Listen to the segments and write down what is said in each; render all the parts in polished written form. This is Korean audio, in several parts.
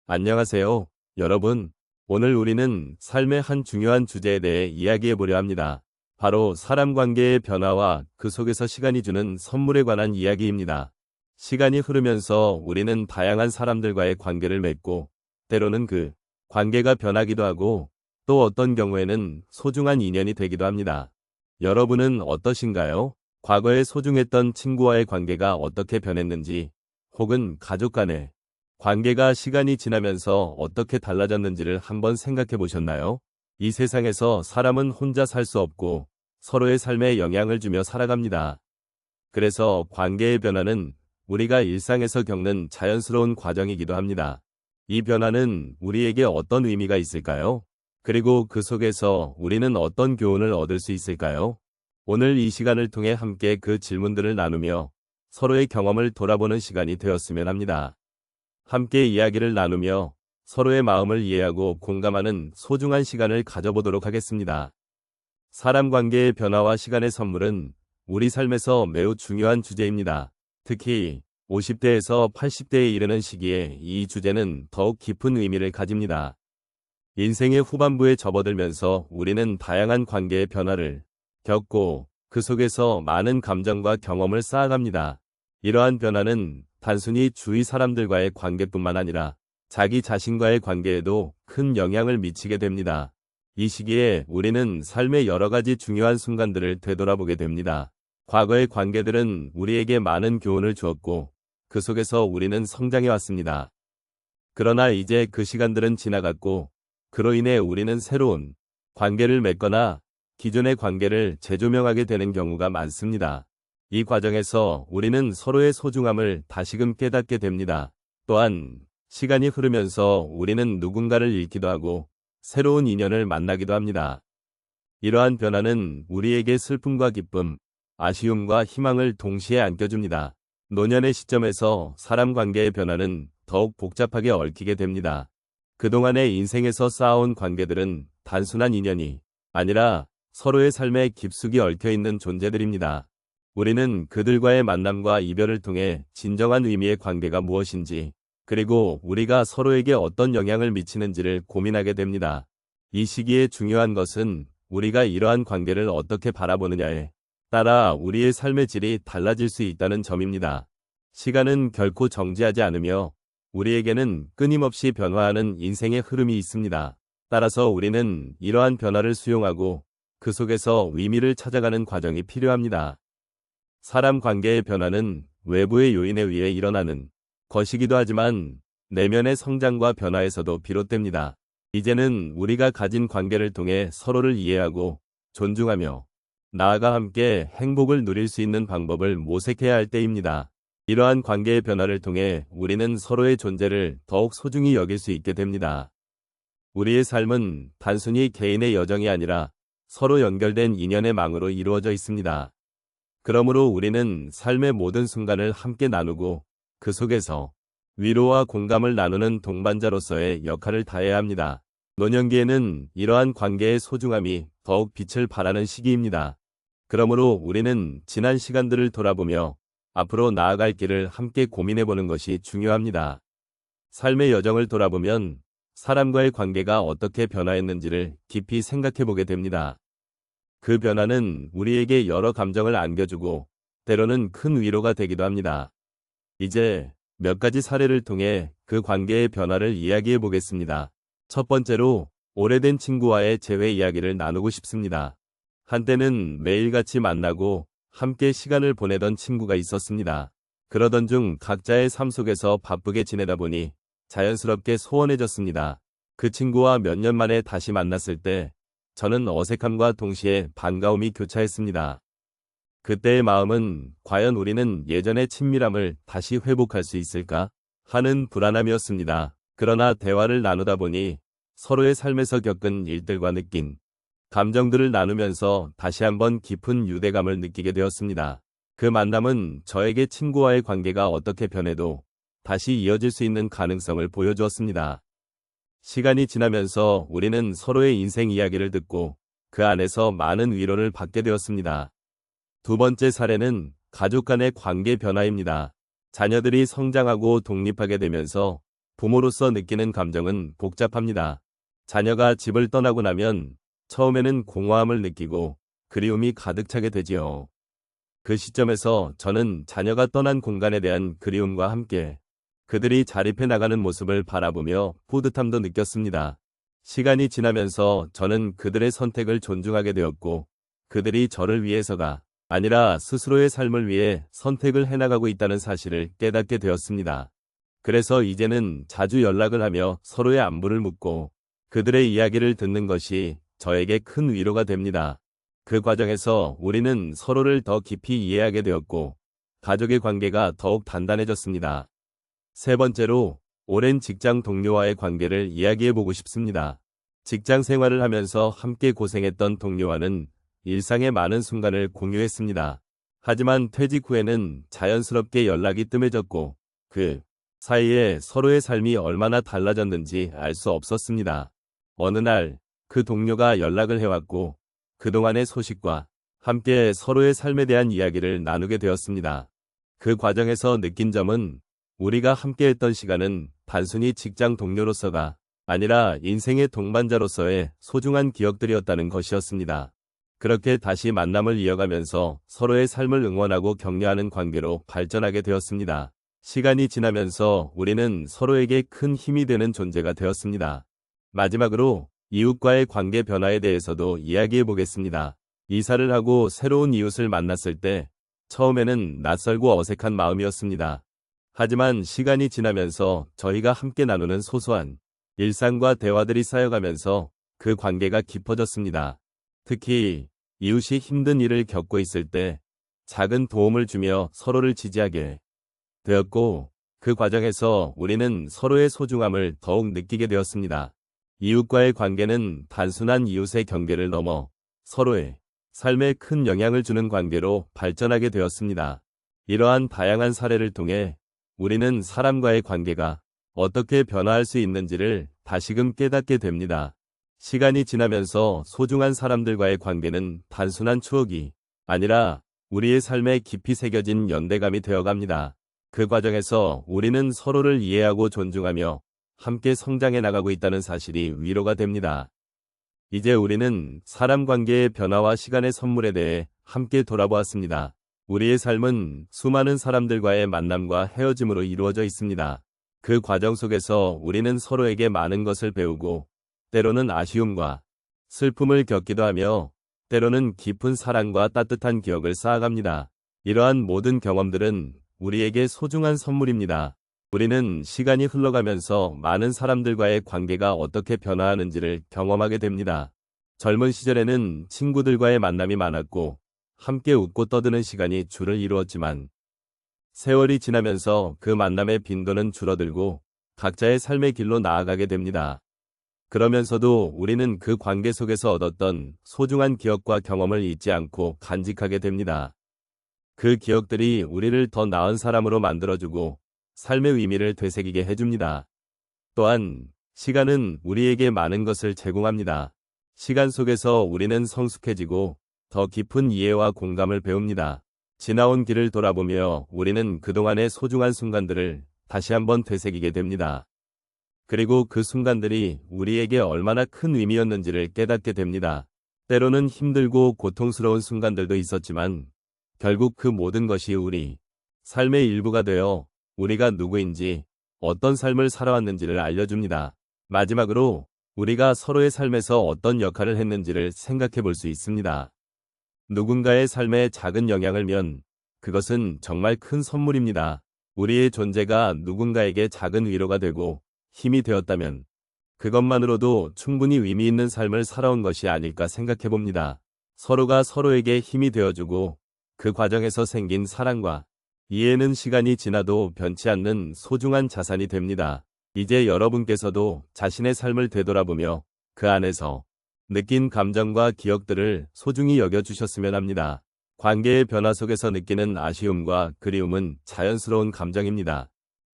안녕하세요, 여러분. 오늘 우리는 삶의 한 중요한 주제에 대해 이야기해 보려 합니다. 바로 사람 관계의 변화와 그 속에서 시간이 주는 선물에 관한 이야기입니다. 시간이 흐르면서 우리는 다양한 사람들과의 관계를 맺고, 때로는 그 관계가 변하기도 하고, 또 어떤 경우에는 소중한 인연이 되기도 합니다. 여러분은 어떠신가요? 과거에 소중했던 친구와의 관계가 어떻게 변했는지, 혹은 가족 간의 관계가 시간이 지나면서 어떻게 달라졌는지를 한번 생각해 보셨나요? 이 세상에서 사람은 혼자 살 수 없고 서로의 삶에 영향을 주며 살아갑니다. 그래서 관계의 변화는 우리가 일상에서 겪는 자연스러운 과정이기도 합니다. 이 변화는 우리에게 어떤 의미가 있을까요? 그리고 그 속에서 우리는 어떤 교훈을 얻을 수 있을까요? 오늘 이 시간을 통해 함께 그 질문들을 나누며 서로의 경험을 돌아보는 시간이 되었으면 합니다. 함께 이야기를 나누며 서로의 마음을 이해하고 공감하는 소중한 시간을 가져보도록 하겠습니다. 사람 관계의 변화와 시간의 선물은 우리 삶에서 매우 중요한 주제입니다. 특히 50대에서 80대에 이르는 시기에 이 주제는 더욱 깊은 의미를 가집니다. 인생의 후반부에 접어들면서 우리는 다양한 관계의 변화를 겪고 그 속에서 많은 감정과 경험을 쌓아갑니다. 이러한 변화는 단순히 주위 사람들과의 관계뿐만 아니라 자기 자신과의 관계에도 큰 영향을 미치게 됩니다. 이 시기에 우리는 삶의 여러 가지 중요한 순간들을 되돌아보게 됩니다. 과거의 관계들은 우리에게 많은 교훈을 주었고 그 속에서 우리는 성장해 왔습니다. 그러나 이제 그 시간들은 지나갔고 그로 인해 우리는 새로운 관계를 맺거나 기존의 관계를 재조명하게 되는 경우가 많습니다. 이 과정에서 우리는 서로의 소중함을 다시금 깨닫게 됩니다. 또한 시간이 흐르면서 우리는 누군가를 잃기도 하고 새로운 인연을 만나기도 합니다. 이러한 변화는 우리에게 슬픔과 기쁨, 아쉬움과 희망을 동시에 안겨줍니다. 노년의 시점에서 사람 관계의 변화는 더욱 복잡하게 얽히게 됩니다. 그동안의 인생에서 쌓아온 관계들은 단순한 인연이 아니라 서로의 삶에 깊숙이 얽혀있는 존재들입니다. 우리는 그들과의 만남과 이별을 통해 진정한 의미의 관계가 무엇인지, 그리고 우리가 서로에게 어떤 영향을 미치는지를 고민하게 됩니다. 이 시기에 중요한 것은 우리가 이러한 관계를 어떻게 바라보느냐에 따라 우리의 삶의 질이 달라질 수 있다는 점입니다. 시간은 결코 정지하지 않으며 우리에게는 끊임없이 변화하는 인생의 흐름이 있습니다. 따라서 우리는 이러한 변화를 수용하고 그 속에서 의미를 찾아가는 과정이 필요합니다. 사람 관계의 변화는 외부의 요인에 의해 일어나는 것이기도 하지만 내면의 성장과 변화에서도 비롯됩니다. 이제는 우리가 가진 관계를 통해 서로를 이해하고 존중하며 나아가 함께 행복을 누릴 수 있는 방법을 모색해야 할 때입니다. 이러한 관계의 변화를 통해 우리는 서로의 존재를 더욱 소중히 여길 수 있게 됩니다. 우리의 삶은 단순히 개인의 여정이 아니라 서로 연결된 인연의 망으로 이루어져 있습니다. 그러므로 우리는 삶의 모든 순간을 함께 나누고 그 속에서 위로와 공감을 나누는 동반자로서의 역할을 다해야 합니다. 노년기에는 이러한 관계의 소중함이 더욱 빛을 발하는 시기입니다. 그러므로 우리는 지난 시간들을 돌아보며 앞으로 나아갈 길을 함께 고민해보는 것이 중요합니다. 삶의 여정을 돌아보면 사람과의 관계가 어떻게 변화했는지를 깊이 생각해보게 됩니다. 그 변화는 우리에게 여러 감정을 안겨주고 때로는 큰 위로가 되기도 합니다. 이제 몇 가지 사례를 통해 그 관계의 변화를 이야기해 보겠습니다. 첫 번째로 오래된 친구와의 재회 이야기를 나누고 싶습니다. 한때는 매일같이 만나고 함께 시간을 보내던 친구가 있었습니다. 그러던 중 각자의 삶 속에서 바쁘게 지내다 보니 자연스럽게 소원해졌습니다. 그 친구와 몇 년 만에 다시 만났을 때 저는 어색함과 동시에 반가움이 교차했습니다. 그때의 마음은 과연 우리는 예전의 친밀함을 다시 회복할 수 있을까 하는 불안함이었습니다. 그러나 대화를 나누다 보니 서로의 삶에서 겪은 일들과 느낀 감정들을 나누면서 다시 한번 깊은 유대감을 느끼게 되었습니다. 그 만남은 저에게 친구와의 관계가 어떻게 변해도 다시 이어질 수 있는 가능성을 보여주었습니다. 시간이 지나면서 우리는 서로의 인생 이야기를 듣고 그 안에서 많은 위로를 받게 되었습니다. 두 번째 사례는 가족 간의 관계 변화입니다. 자녀들이 성장하고 독립하게 되면서 부모로서 느끼는 감정은 복잡합니다. 자녀가 집을 떠나고 나면 처음에는 공허함을 느끼고 그리움이 가득 차게 되지요. 그 시점에서 저는 자녀가 떠난 공간에 대한 그리움과 함께 그들이 자립해 나가는 모습을 바라보며 뿌듯함도 느꼈습니다. 시간이 지나면서 저는 그들의 선택을 존중하게 되었고, 그들이 저를 위해서가 아니라 스스로의 삶을 위해 선택을 해나가고 있다는 사실을 깨닫게 되었습니다. 그래서 이제는 자주 연락을 하며 서로의 안부를 묻고 그들의 이야기를 듣는 것이 저에게 큰 위로가 됩니다. 그 과정에서 우리는 서로를 더 깊이 이해하게 되었고, 가족의 관계가 더욱 단단해졌습니다. 세 번째로, 오랜 직장 동료와의 관계를 이야기해보고 싶습니다. 직장 생활을 하면서 함께 고생했던 동료와는 일상의 많은 순간을 공유했습니다. 하지만 퇴직 후에는 자연스럽게 연락이 뜸해졌고, 그 사이에 서로의 삶이 얼마나 달라졌는지 알 수 없었습니다. 어느 날, 그 동료가 연락을 해왔고, 그동안의 소식과 함께 서로의 삶에 대한 이야기를 나누게 되었습니다. 그 과정에서 느낀 점은 우리가 함께했던 시간은 단순히 직장 동료로서가 아니라 인생의 동반자로서의 소중한 기억들이었다는 것이었습니다. 그렇게 다시 만남을 이어가면서 서로의 삶을 응원하고 격려하는 관계로 발전하게 되었습니다. 시간이 지나면서 우리는 서로에게 큰 힘이 되는 존재가 되었습니다. 마지막으로 이웃과의 관계 변화에 대해서도 이야기해 보겠습니다. 이사를 하고 새로운 이웃을 만났을 때 처음에는 낯설고 어색한 마음이었습니다. 하지만 시간이 지나면서 저희가 함께 나누는 소소한 일상과 대화들이 쌓여가면서 그 관계가 깊어졌습니다. 특히 이웃이 힘든 일을 겪고 있을 때 작은 도움을 주며 서로를 지지하게 되었고, 그 과정에서 우리는 서로의 소중함을 더욱 느끼게 되었습니다. 이웃과의 관계는 단순한 이웃의 경계를 넘어 서로의 삶에 큰 영향을 주는 관계로 발전하게 되었습니다. 이러한 다양한 사례를 통해 우리는 사람과의 관계가 어떻게 변화할 수 있는지를 다시금 깨닫게 됩니다. 시간이 지나면서 소중한 사람들과의 관계는 단순한 추억이 아니라 우리의 삶에 깊이 새겨진 연대감이 되어갑니다. 그 과정에서 우리는 서로를 이해하고 존중하며 함께 성장해 나가고 있다는 사실이 위로가 됩니다. 이제 우리는 사람 관계의 변화와 시간의 선물에 대해 함께 돌아보았습니다. 우리의 삶은 수많은 사람들과의 만남과 헤어짐으로 이루어져 있습니다. 그 과정 속에서 우리는 서로에게 많은 것을 배우고, 때로는 아쉬움과 슬픔을 겪기도 하며, 때로는 깊은 사랑과 따뜻한 기억을 쌓아갑니다. 이러한 모든 경험들은 우리에게 소중한 선물입니다. 우리는 시간이 흘러가면서 많은 사람들과의 관계가 어떻게 변화하는지를 경험하게 됩니다. 젊은 시절에는 친구들과의 만남이 많았고, 함께 웃고 떠드는 시간이 주를 이루었지만, 세월이 지나면서 그 만남의 빈도는 줄어들고 각자의 삶의 길로 나아가게 됩니다. 그러면서도 우리는 그 관계 속에서 얻었던 소중한 기억과 경험을 잊지 않고 간직하게 됩니다. 그 기억들이 우리를 더 나은 사람으로 만들어주고 삶의 의미를 되새기게 해줍니다. 또한 시간은 우리에게 많은 것을 제공합니다. 시간 속에서 우리는 성숙해지고 더 깊은 이해와 공감을 배웁니다. 지나온 길을 돌아보며 우리는 그동안의 소중한 순간들을 다시 한번 되새기게 됩니다. 그리고 그 순간들이 우리에게 얼마나 큰 의미였는지를 깨닫게 됩니다. 때로는 힘들고 고통스러운 순간들도 있었지만 결국 그 모든 것이 우리 삶의 일부가 되어 우리가 누구인지 어떤 삶을 살아왔는지를 알려줍니다. 마지막으로 우리가 서로의 삶에서 어떤 역할을 했는지를 생각해 볼 수 있습니다. 누군가의 삶에 작은 영향을 면 그것은 정말 큰 선물입니다. 우리의 존재가 누군가에게 작은 위로가 되고 힘이 되었다면 그것만으로도 충분히 의미 있는 삶을 살아온 것이 아닐까 생각해 봅니다. 서로가 서로에게 힘이 되어주고 그 과정에서 생긴 사랑과 이해는 시간이 지나도 변치 않는 소중한 자산이 됩니다. 이제 여러분께서도 자신의 삶을 되돌아보며 그 안에서 느낀 감정과 기억들을 소중히 여겨주셨으면 합니다. 관계의 변화 속에서 느끼는 아쉬움과 그리움은 자연스러운 감정입니다.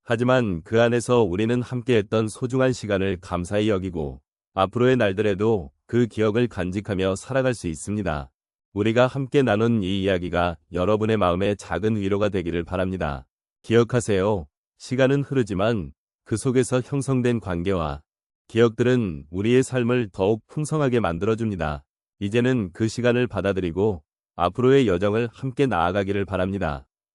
하지만 그 안에서 우리는 함께했던 소중한 시간을 감사히 여기고 앞으로의 날들에도 그 기억을 간직하며 살아갈 수 있습니다. 우리가 함께 나눈 이 이야기가 여러분의 마음에 작은 위로가 되기를 바랍니다. 기억하세요. 시간은 흐르지만 그 속에서 형성된 관계와 기억들은 우리의 삶을 더욱 풍성하게 만들어줍니다. 이제는 그 시간을 받아들이고 앞으로의 여정을 함께 나아가기를 바랍니다.